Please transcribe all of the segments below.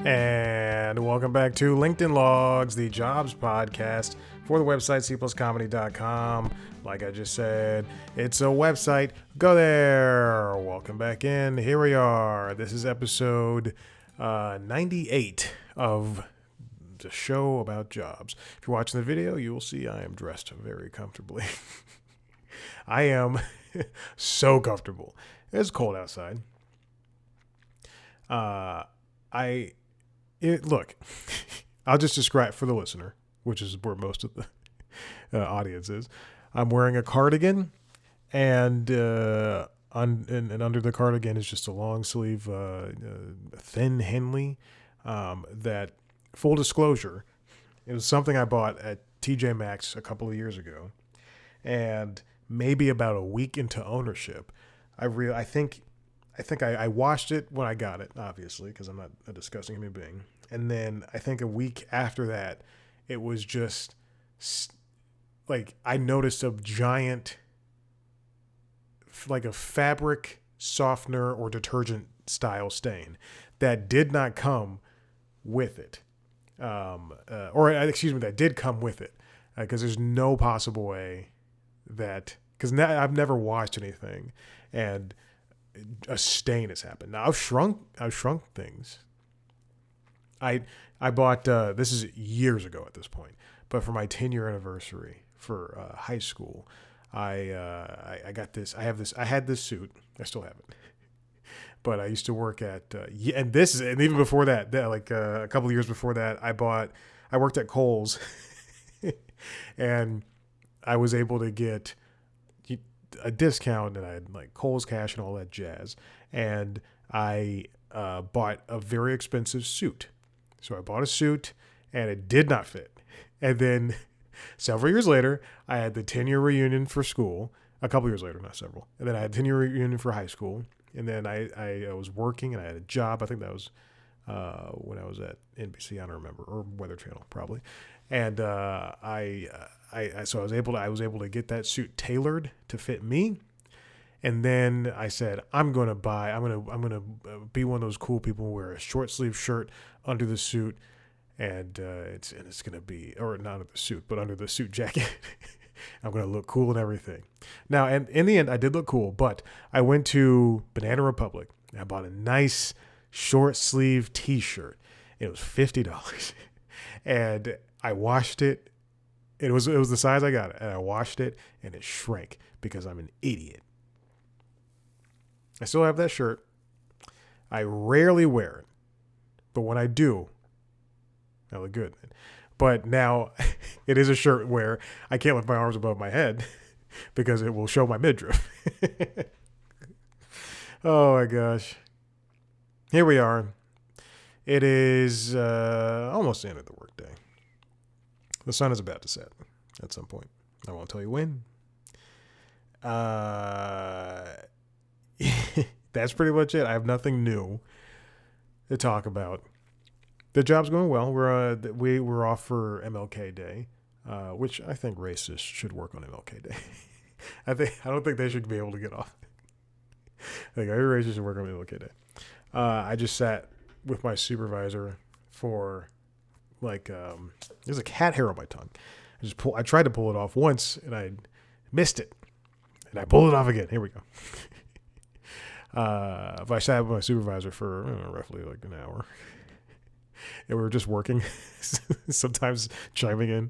And welcome back to LinkedIn Logs, the jobs podcast for the website cpluscomedy.com. Like I just said, it's a website. Go there. Welcome back in. Here we are. This is episode 98 of the show about jobs. If you're watching the video, you will see I am dressed very comfortably. I am so comfortable. It's cold outside. Look, I'll just describe for the listener, which is where most of the audience is. I'm wearing a cardigan, and under the cardigan is just a long sleeve, thin Henley. That, full disclosure, it was something I bought at TJ Maxx a couple of years ago, and maybe about a week into ownership, I think I washed it when I got it, obviously, because I'm not a disgusting human being. And then I think a week after that, it was just like I noticed a giant, like a fabric softener or detergent style stain that did not come with it. That did come with it, because there's no possible way that, because now I've never washed anything and a stain has happened. Now I've shrunk things. I bought this is years ago at this point, but for my 10-year anniversary for high school, I got this. I had this suit. I still have it, but I used to work at and even before that, a couple of years before that, I worked at Kohl's, and I was able to get a discount, and I had like Kohl's Cash and all that jazz, and I bought a very expensive suit. So I bought a suit, and it did not fit. And then several years later, I had the 10-year reunion for school. A couple years later, not several. And then I had 10-year reunion for high school. And then I was working, and I had a job. I think that was when I was at NBC. I don't remember, or Weather Channel probably. And so I was able to get that suit tailored to fit me. And then I said, I'm gonna be one of those cool people who wear a short sleeve shirt under the suit, and it's gonna be, or not under the suit, but under the suit jacket. I'm gonna look cool and everything. Now, and in the end, I did look cool, but I went to Banana Republic and I bought a nice short sleeve T-shirt. It was $50, and I washed it. It was the size I got it, and I washed it, and it shrank because I'm an idiot. I still have that shirt. I rarely wear it, but when I do, I look good. But now it is a shirt where I can't lift my arms above my head because it will show my midriff. Oh my gosh. Here we are. It is almost the end of the workday. The sun is about to set at some point. I won't tell you when. That's pretty much it. I have nothing new to talk about. The job's going well. We're off for MLK Day, which I think racists should work on MLK Day. I don't think they should be able to get off. I think every racist should work on MLK Day. I just sat with my supervisor for there's a cat hair on my tongue. I tried to pull it off once and I missed it, and I pulled it off again. Here we go. If I sat with my supervisor for roughly like an hour, and we were just working, sometimes chiming in,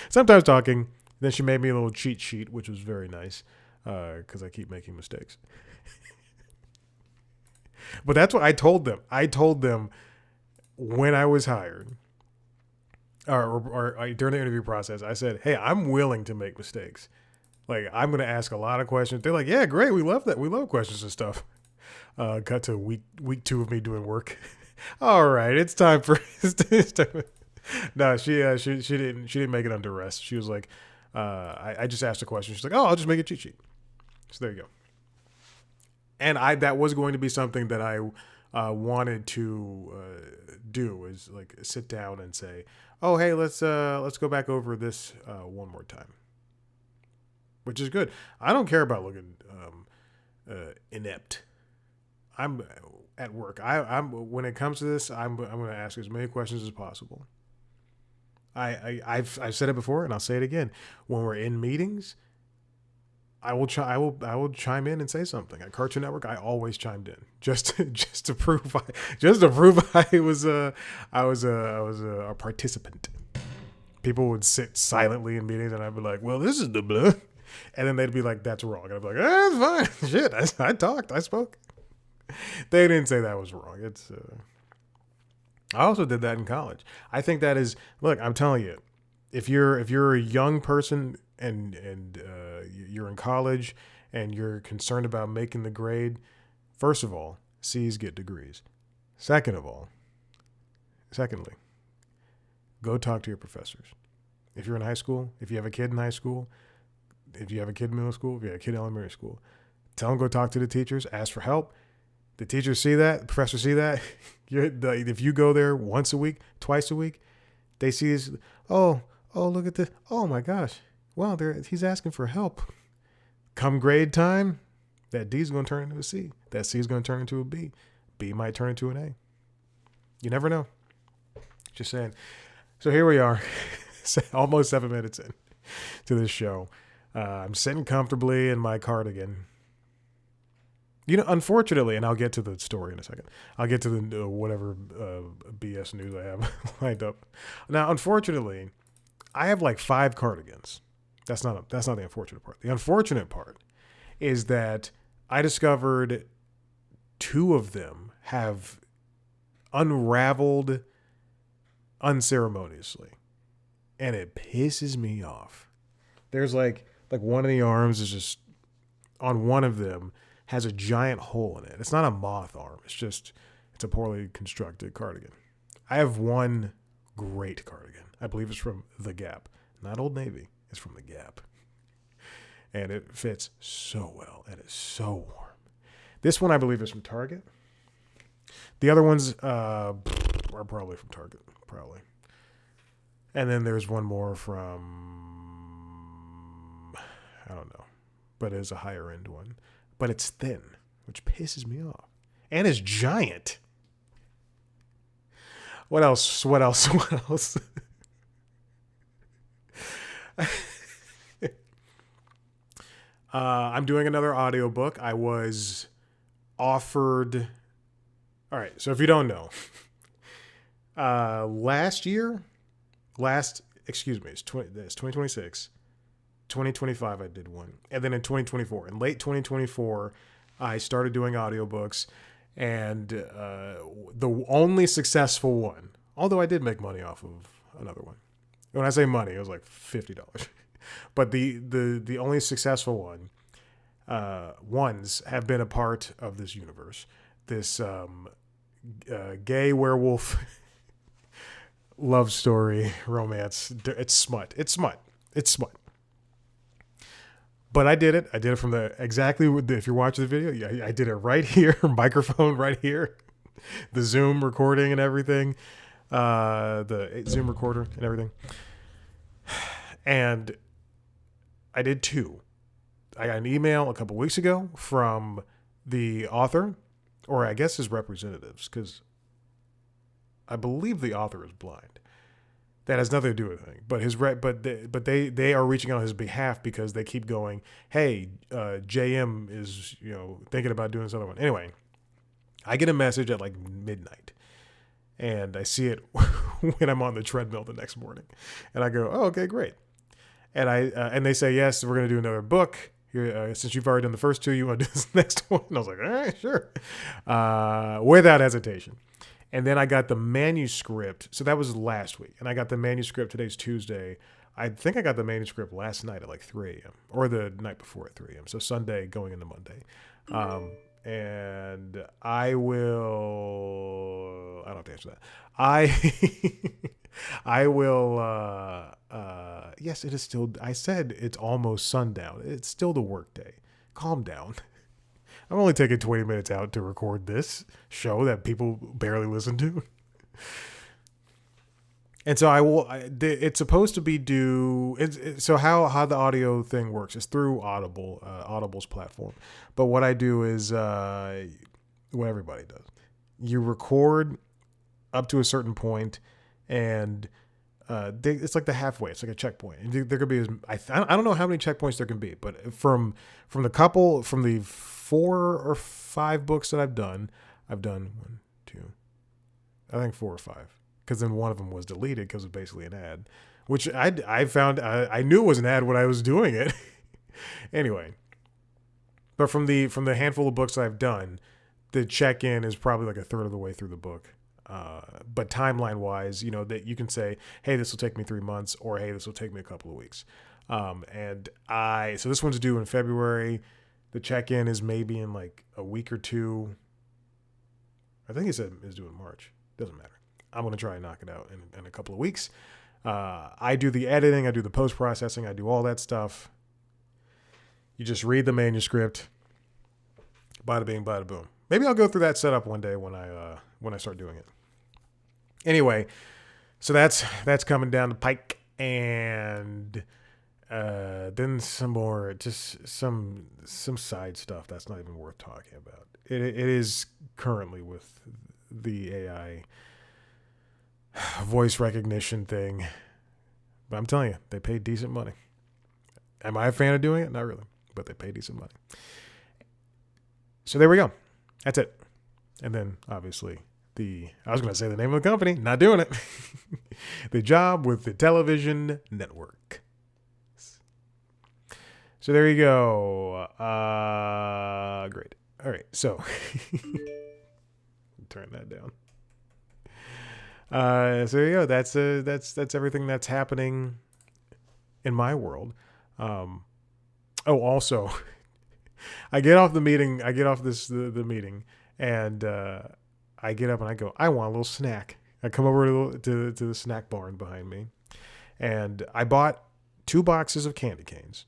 sometimes talking. Then she made me a little cheat sheet, which was very nice, because I keep making mistakes. But that's what I told them. I told them when I was hired, or during the interview process, I said, "Hey, I'm willing to make mistakes. Like, I'm going to ask a lot of questions." They're like, "Yeah, great. We love that. We love questions and stuff." Cut to week 2 of me doing work. All right, it's time for. No, she didn't make it under rest. She was like, I just asked a question. She's like, "Oh, I'll just make a cheat sheet." So there you go. And that was going to be something that I wanted to do, is like sit down and say, "Oh, hey, let's go back over this one more time," which is good. I don't care about looking inept. I'm at work. I'm when it comes to this, I'm going to ask as many questions as possible. I've said it before and I'll say it again. When we're in meetings, I will chime in and say something. At Cartoon Network, I always chimed in just to prove I was a participant. People would sit silently in meetings, and I'd be like, "Well, this is the blah," and then they'd be like, "That's wrong," and I'd be like, "It's fine. Shit, I talked, I spoke." They didn't say that was wrong. It's. I also did that in college. I think that is. Look, I'm telling you, if you're a young person and you're in college and you're concerned about making the grade, first of all, C's get degrees. Secondly, go talk to your professors. If you're in high school, if you have a kid in high school, if you have a kid in middle school, if you have a kid in elementary school, tell them go talk to the teachers, ask for help. The teachers see that, the professors see that. If you go there once a week, twice a week, they see this. Oh, look at this. Oh my gosh. Well, he's asking for help. Come grade time, that D is going to turn into a C. That C is going to turn into a B. B might turn into an A. You never know. Just saying. So here we are, almost 7 minutes in to this show. I'm sitting comfortably in my cardigan. Unfortunately, and I'll get to the story in a second. I'll get to the whatever BS news I have lined up. Now, unfortunately, I have like 5 cardigans. That's not the unfortunate part. The unfortunate part is that I discovered 2 of them have unraveled unceremoniously, and it pisses me off. There's like one of the arms is just on one of them has a giant hole in it. It's not a moth arm. It's a poorly constructed cardigan. I have one great cardigan. I believe it's from The Gap, not Old Navy. It's from The Gap, and it fits so well and it's so warm. This one I believe is from Target. The other ones are probably from Target, probably. And then there's one more from, I don't know, but it's a higher end one. But it's thin, which pisses me off. And it's giant. What else? I'm doing another audiobook. I was offered. All right. So if you don't know, it's 2026. 2025 I did one, and then in 2024, in late 2024, I started doing audiobooks, and the only successful one, although I did make money off of another one. When I say money, it was like $50, but the only successful ones have been a part of this universe, this gay werewolf love story romance. It's smut. But I did it. I did it from if you're watching the video, I did it right here, microphone right here, the Zoom recording and everything, the Zoom recorder and everything. And I did 2. I got an email a couple weeks ago from the author, or I guess his representatives, because I believe the author is blind. That has nothing to do with anything. But they are reaching out on his behalf because they keep going, hey, JM is thinking about doing this other one. Anyway, I get a message at like midnight, and I see it when I'm on the treadmill the next morning, and I go, oh, okay, great. And and they say, yes, we're going to do another book. Since you've already done the first 2, you want to do this next one? And I was like, all right, sure, without hesitation. And then I got the manuscript. So that was last week. And I got the manuscript. Today's Tuesday. I think I got the manuscript last night at like 3 a.m. or the night before at 3 a.m. So Sunday going into Monday. And I don't have to answer that. I will, yes, it is still, I said it's almost sundown. It's still the work day. Calm down. I'm only taking 20 minutes out to record this show that people barely listen to. And so it's supposed to be so how the audio thing works is through Audible, Audible's platform. But what I do is, what everybody does. You record up to a certain point, and it's like the halfway. It's like a checkpoint. There could be, I don't know how many checkpoints there can be, but from the 4 or 5 books that I've done 1, 2, I think 4 or 5, because then one of them was deleted because it was basically an ad, which I found I knew it was an ad when I was doing it. Anyway, but from the handful of books I've done, the check-in is probably like a third of the way through the book. But timeline wise, that you can say, hey, this will take me 3 months, or hey, this will take me a couple of weeks. So this one's due in February. The check-in is maybe in like a week or 2. I think he said it's due in March. Doesn't matter. I'm going to try and knock it out in a couple of weeks. I do the editing. I do the post-processing. I do all that stuff. You just read the manuscript. Bada bing, bada boom. Maybe I'll go through that setup one day when I start doing it. Anyway, so that's coming down the pike, and then some more, just some side stuff that's not even worth talking about. It is currently with the AI voice recognition thing, but I'm telling you, they pay decent money. Am I a fan of doing it? Not really, but they pay decent money. So there we go. That's it. And then obviously I was going to say the name of the company, not doing it. The job with the television network. So there you go. Great. All right. So turn that down. So there you go. That's everything that's happening in my world. Also, I get off the meeting. I get off the meeting, and I get up and I go, I want a little snack. I come over to the snack barn behind me, and I bought 2 boxes of candy canes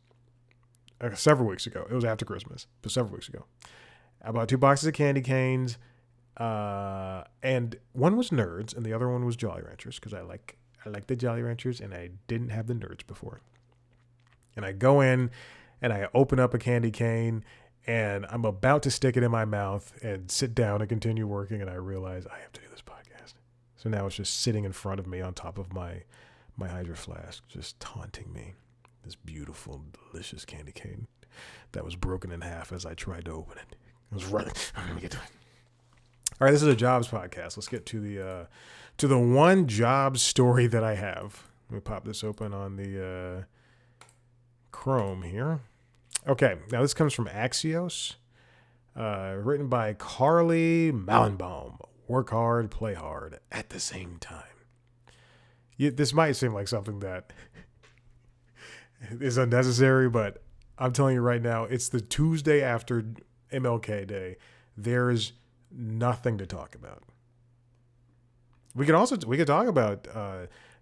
several weeks ago. It was after Christmas, but several weeks ago. I bought 2 boxes of candy canes, and one was Nerds, and the other one was Jolly Ranchers, because I like the Jolly Ranchers, and I didn't have the Nerds before. And I go in, and I open up a candy cane, and I'm about to stick it in my mouth and sit down and continue working, and I realize I have to do this podcast. So now it's just sitting in front of me on top of my Hydro Flask, just taunting me. This beautiful, delicious candy cane that was broken in half as I tried to open it. It was right. I'm gonna get to it. All right, this is a jobs podcast. Let's get to the one job story that I have. Let me pop this open on the Chrome here. Okay, now this comes from Axios, written by Carly Mallenbaum. Work hard, play hard at the same time. This might seem like something that is unnecessary, but I'm telling you right now, it's the Tuesday after MLK Day. There's nothing to talk about. We could talk about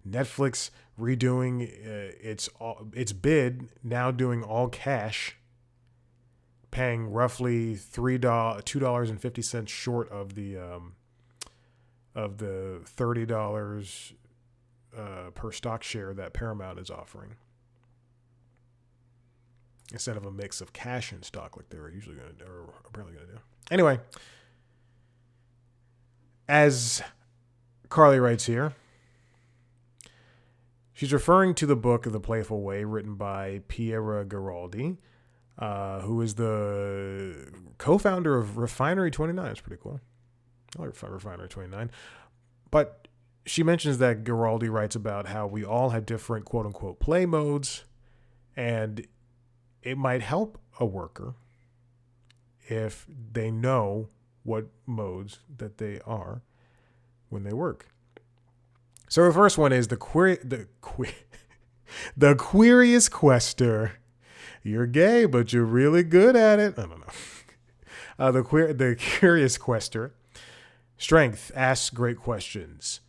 Netflix redoing its bid, now doing all cash, paying roughly $2.50 short of the $30 per stock share that Paramount is offering, instead of a mix of cash and stock like they're usually going to do, or apparently going to do. Anyway, as Carly writes here, she's referring to the book The Playful Way, written by Piera Giraldi, who is the co-founder of Refinery 29. It's pretty cool. I like Refinery 29. But she mentions that Giraldi writes about how we all have different quote-unquote play modes, and it might help a worker if they know what modes that they are when they work. So the first one is the Queeriest Quester. You're gay, but you're really good at it. I don't know. The Curious Quester. Strength. Asks great questions.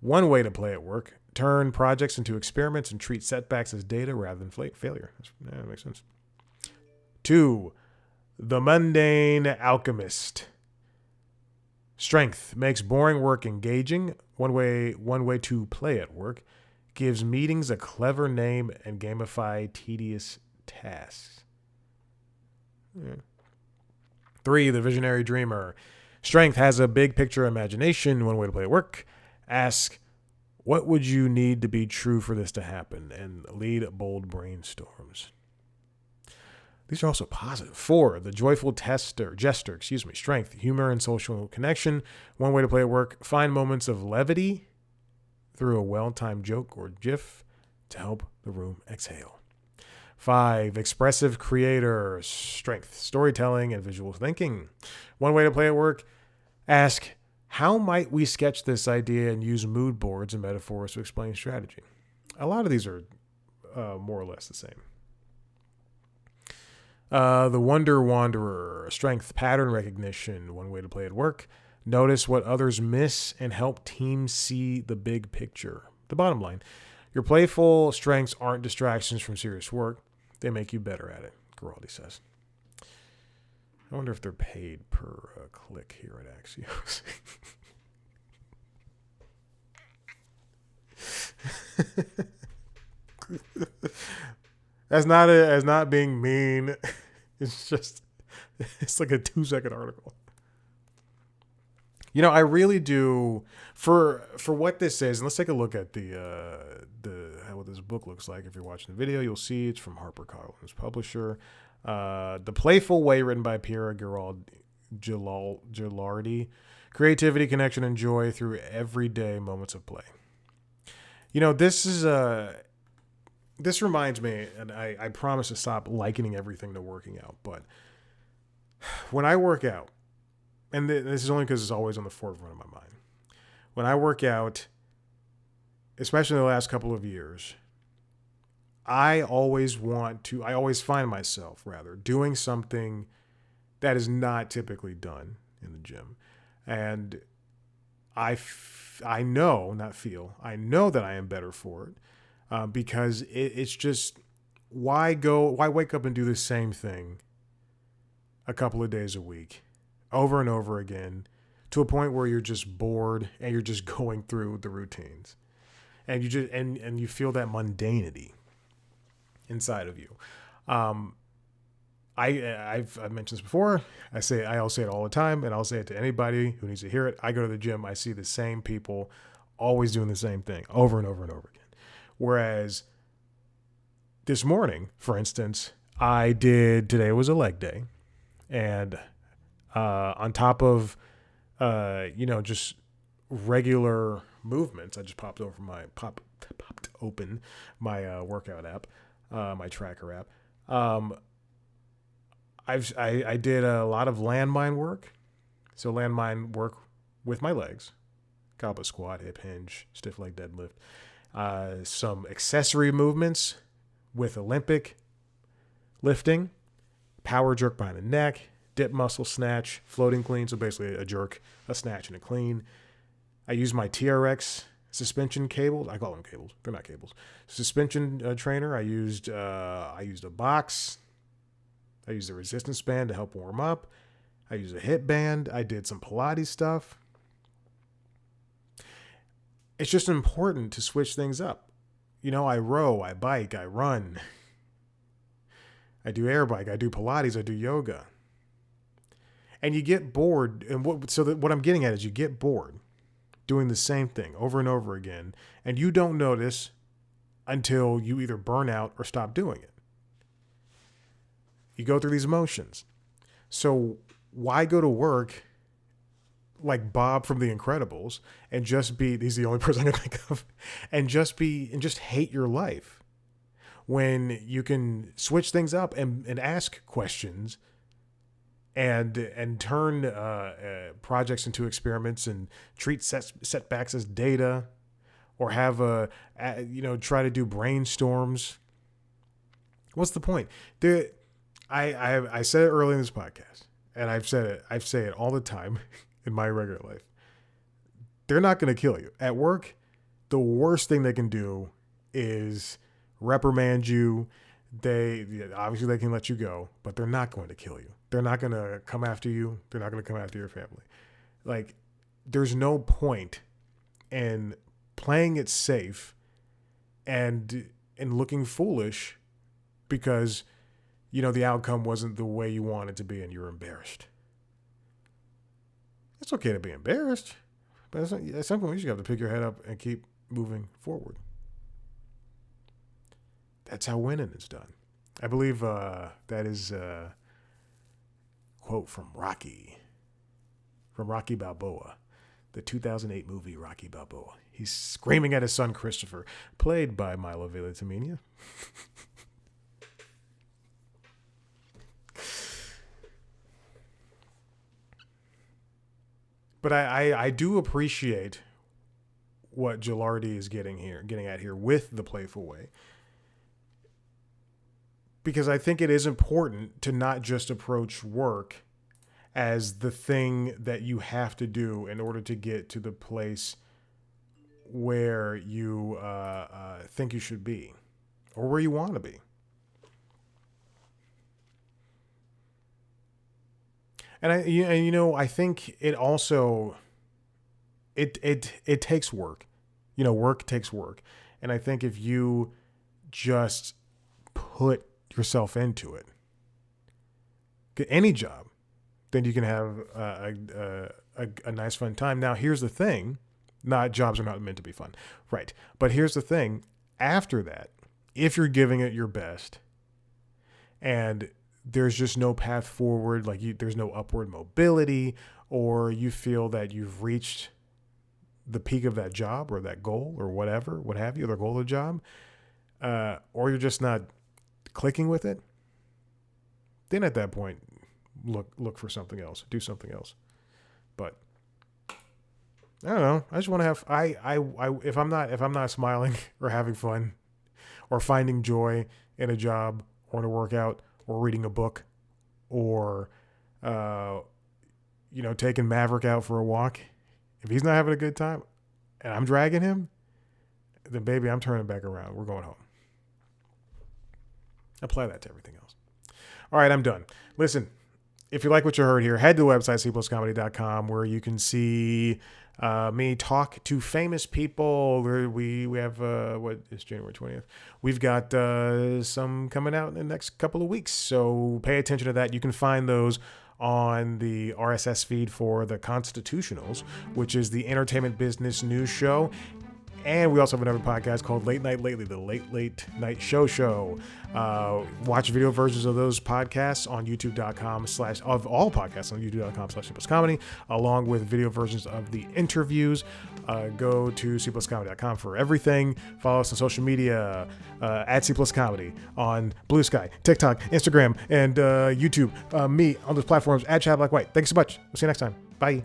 One way to play at work. Turn projects into experiments and treat setbacks as data rather than failure. That makes sense. 2. The Mundane Alchemist. Strength. Makes boring work engaging. One way to play at work. Gives meetings a clever name and gamify tedious tasks. Yeah. 3, the visionary dreamer. Strength has a big picture imagination. One way to play at work. Ask, what would you need to be true for this to happen? And lead bold brainstorms. These are also positive. 4, the joyful jester, strength, humor, and social connection. One way to play at work. Find moments of levity through a well-timed joke or gif to help the room exhale. 5, expressive creator, strength, storytelling, and visual thinking. One way to play at work. Ask, how might we sketch this idea and use mood boards and metaphors to explain strategy? A lot of these are more or less the same. The Wonder Wanderer, strength, pattern recognition. One way to play at work. Notice what others miss and help teams see the big picture. The bottom line, your playful strengths aren't distractions from serious work. They make you better at it, Giraldi says. I wonder if they're paid per click here at Axios. That's not being mean. It's like a 2-second article. I really do for what this is. And let's take a look at what this book looks like. If you're watching the video, you'll see it's from HarperCollins, publisher. The Playful Way, written by Piera Gilardi. Creativity, connection, and joy through everyday moments of play. This reminds me, and I promise to stop likening everything to working out, but when I work out, and this is only because it's always on the forefront of my mind, when I work out, especially in the last couple of years, I always find myself, doing something that is not typically done in the gym. And I know that I am better for it. Because it's just, why wake up and do the same thing a couple of days a week over and over again to a point where you're just bored and you're just going through the routines and you just and you feel that mundanity inside of you. I've mentioned this before. I'll say it all the time, and I'll say it to anybody who needs to hear it. I go to the gym, I see the same people always doing the same thing over and over and over again. Whereas this morning, for instance, today was a leg day, and on top of, just regular movements, I just popped open my workout app, my tracker app. I did a lot of landmine work. So landmine work with my legs, goblet squat, hip hinge, stiff leg deadlift. Some accessory movements with Olympic lifting, power jerk behind the neck, dip muscle snatch, floating clean. So basically a jerk, a snatch, and a clean. I use my TRX suspension cables. I call them cables. They're not cables. Suspension trainer. I used a box. I used a resistance band to help warm up. I used a hip band. I did some Pilates stuff. It's just important to switch things up. I row, I bike, I run. I do air bike, I do Pilates, I do yoga. And you get bored. And what I'm getting at is you get bored doing the same thing over and over again. And you don't notice until you either burn out or stop doing it. You go through these emotions. So why go to work like Bob from The Incredibles and he's the only person I can think of, and just hate your life when you can switch things up and ask questions and turn projects into experiments and treat setbacks as data, or have try to do brainstorms. What's the point? I said it early in this podcast, and I say it all the time in my regular life. They're not going to kill you. At work, the worst thing they can do is reprimand you. They can let you go, but they're not going to kill you. They're not going to come after you. They're not going to come after your family. Like, there's no point in playing it safe and looking foolish because the outcome wasn't the way you wanted it to be and you're embarrassed. It's okay to be embarrassed, but at some point you just have to pick your head up and keep moving forward. That's how winning is done. I believe that is a quote from Rocky Balboa, the 2008 movie Rocky Balboa. He's screaming at his son Christopher, played by Milo Ventimiglia. But I do appreciate what Gilardi is getting at here with the playful way. Because I think it is important to not just approach work as the thing that you have to do in order to get to the place where you think you should be or where you want to be. And I think it also it takes work. Work takes work. And I think if you just put yourself into it, any job, then you can have a nice fun time. Now, here's the thing. Jobs are not meant to be fun. Right. But here's the thing. After that, if you're giving it your best and there's just no path forward, there's no upward mobility, or you feel that you've reached the peak of that job or that goal or whatever, what have you, the goal of the job, or you're just not clicking with it, then at that point, look for something else, do something else. But I don't know. I just want to have if I'm not smiling or having fun or finding joy in a job or in a workout or reading a book or taking Maverick out for a walk, if he's not having a good time and I'm dragging him, then baby, I'm turning back around. We're going home. Apply that to everything else. All right, I'm done. Listen, if you like what you heard here, head to the website, cpluscomedy.com, where you can see me talk to famous people. We have, what is January 20th? We've got some coming out in the next couple of weeks, so pay attention to that. You can find those on the RSS feed for The Constitutionals, which is the entertainment business news show. And we also have another podcast called Late Night Lately, the Late Night Show. Watch video versions of those podcasts on youtube.com of all podcasts on youtube.com/cpluscomedy, along with video versions of the interviews. Go to cpluscomedy.com for everything. Follow us on social media at cpluscomedy on Blue Sky, TikTok, Instagram, and YouTube. Me on those platforms at Chad Black White. Thanks so much. We'll see you next time. Bye.